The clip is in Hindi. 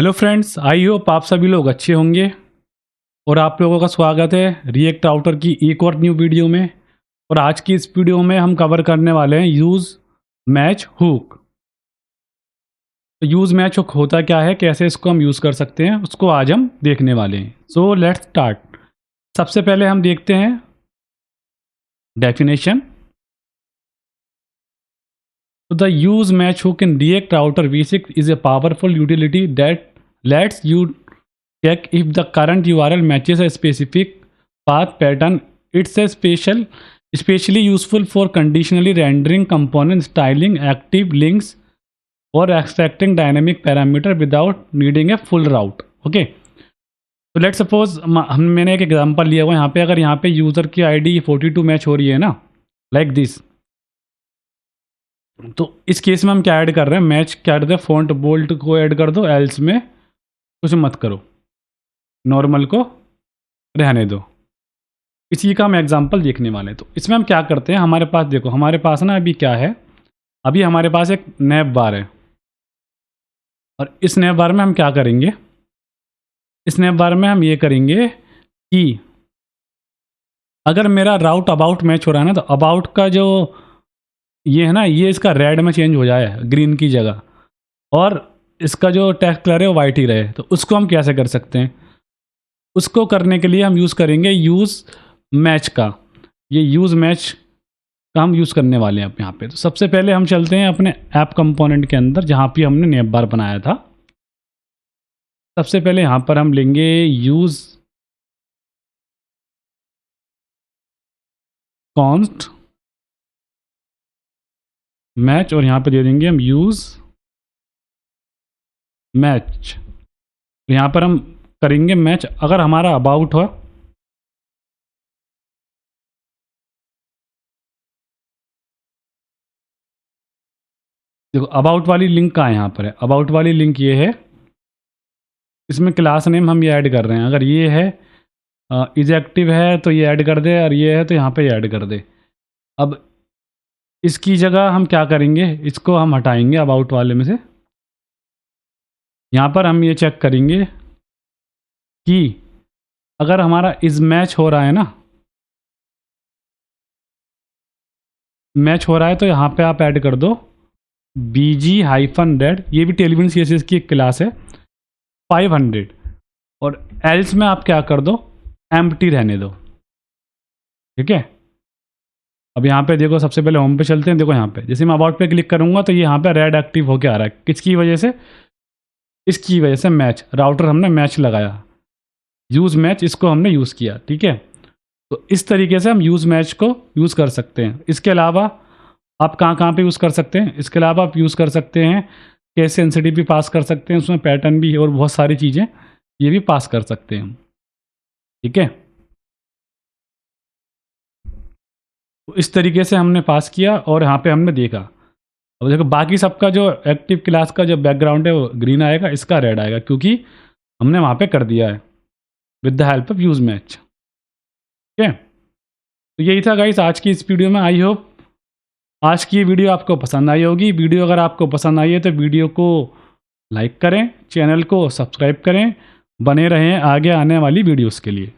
हेलो फ्रेंड्स, आई होप आप सभी लोग अच्छे होंगे और आप लोगों का स्वागत है रिएक्ट राउटर की एक और न्यू वीडियो में। और आज की इस वीडियो में हम कवर करने वाले हैं यूज़ मैच हुक। तो यूज़ मैच हुक होता क्या है, कैसे इसको हम यूज़ कर सकते हैं, उसको आज हम देखने वाले हैं। So let's start. सबसे पहले हम देखते हैं definition. The use match hook in React Router V6 is a powerful utility that lets you check if the current URL matches a specific path pattern. It's especially useful for conditionally rendering component styling, active links, or extracting dynamic parameter without needing a full route. Okay. तो लेट सपोज मैंने एक एग्जांपल लिया हुआ यहाँ पे। अगर यहाँ पे यूज़र की आईडी 42 मैच हो रही है ना, लाइक दिस, तो इस केस में हम क्या ऐड कर रहे हैं, मैच क्या ऐड कर, फॉन्ट बोल्ट को ऐड कर दो, एल्स में कुछ मत करो, नॉर्मल को रहने दो। इसी का हम एग्जांपल देखने वाले हैं। तो इसमें हम क्या करते हैं, हमारे पास देखो, हमारे पास ना अभी क्या है, अभी हमारे पास एक नैप बार है। और इस नैप बार में हम क्या करेंगे, इस नैप बार में हम ये करेंगे कि अगर मेरा राउट अबाउट मैच हो रहा है ना, तो अबाउट का जो ये है ना, ये इसका रेड में चेंज हो जाए, ग्रीन की जगह, और इसका जो टेक्स्ट कलर है वो वाइट ही रहे। तो उसको हम कैसे कर सकते हैं, उसको करने के लिए हम यूज़ करेंगे यूज़ मैच का। ये यूज़ मैच का हम यूज़ करने वाले हैं अब यहाँ पे। तो सबसे पहले हम चलते हैं अपने ऐप कंपोनेंट के अंदर, जहाँ पे हमने नैप बार बनाया था। सबसे पहले यहाँ पर हम लेंगे यूज़ कॉन्स्ट मैच, और यहाँ पे दे देंगे हम यूज़ मैच। यहाँ पर हम करेंगे मैच अगर हमारा अबाउट हो, देखो अबाउट वाली लिंक कहाँ है, यहाँ पर है अबाउट वाली लिंक, ये है। इसमें क्लास नेम हम ये ऐड कर रहे हैं। अगर ये है इज एक्टिव है तो ये ऐड कर दे, और ये है तो यहाँ पे ऐड कर दे। अब इसकी जगह हम क्या करेंगे, इसको हम हटाएंगे अबाउट वाले में से। यहाँ पर हम ये चेक करेंगे कि अगर हमारा इज मैच हो रहा है ना, मैच हो रहा है, तो यहाँ पे आप ऐड कर दो bg-red, ये भी टेलविन CSS की एक क्लास है, 500। और एल्स में आप क्या कर दो, एम्प्टी रहने दो। ठीक है। अब यहाँ पे देखो, सबसे पहले होम पे चलते हैं। देखो यहाँ पे जैसे मैं अबाउट पे क्लिक करूँगा तो ये यहाँ पे रेड एक्टिव होके आ रहा है। किसकी वजह से, इसकी वजह से मैच, राउटर हमने मैच लगाया, यूज़ मैच, इसको हमने यूज़ किया। ठीक है। तो इस तरीके से हम यूज़ मैच को यूज़ कर सकते हैं। इसके अलावा आप कहाँ पे यूज़ कर सकते हैं, इसके अलावा आप यूज़ कर सकते हैं केस सेंसिटिव भी पास कर सकते हैं, उसमें पैटर्न भी और बहुत सारी चीज़ें ये भी पास कर सकते हैं। ठीक है। तो इस तरीके से हमने पास किया और यहाँ पे हमने देखा। अब देखो बाकी सबका जो एक्टिव क्लास का जो बैकग्राउंड है वो ग्रीन आएगा, इसका रेड आएगा, क्योंकि हमने वहाँ पे कर दिया है with the help of use match. ठीक है। तो यही था गाइस आज की इस वीडियो में। आई होप आज की वीडियो आपको पसंद आई होगी। वीडियो अगर आपको पसंद आई है तो वीडियो को लाइक करें, चैनल को सब्सक्राइब करें, बने रहें आगे आने वाली वीडियोस के लिए।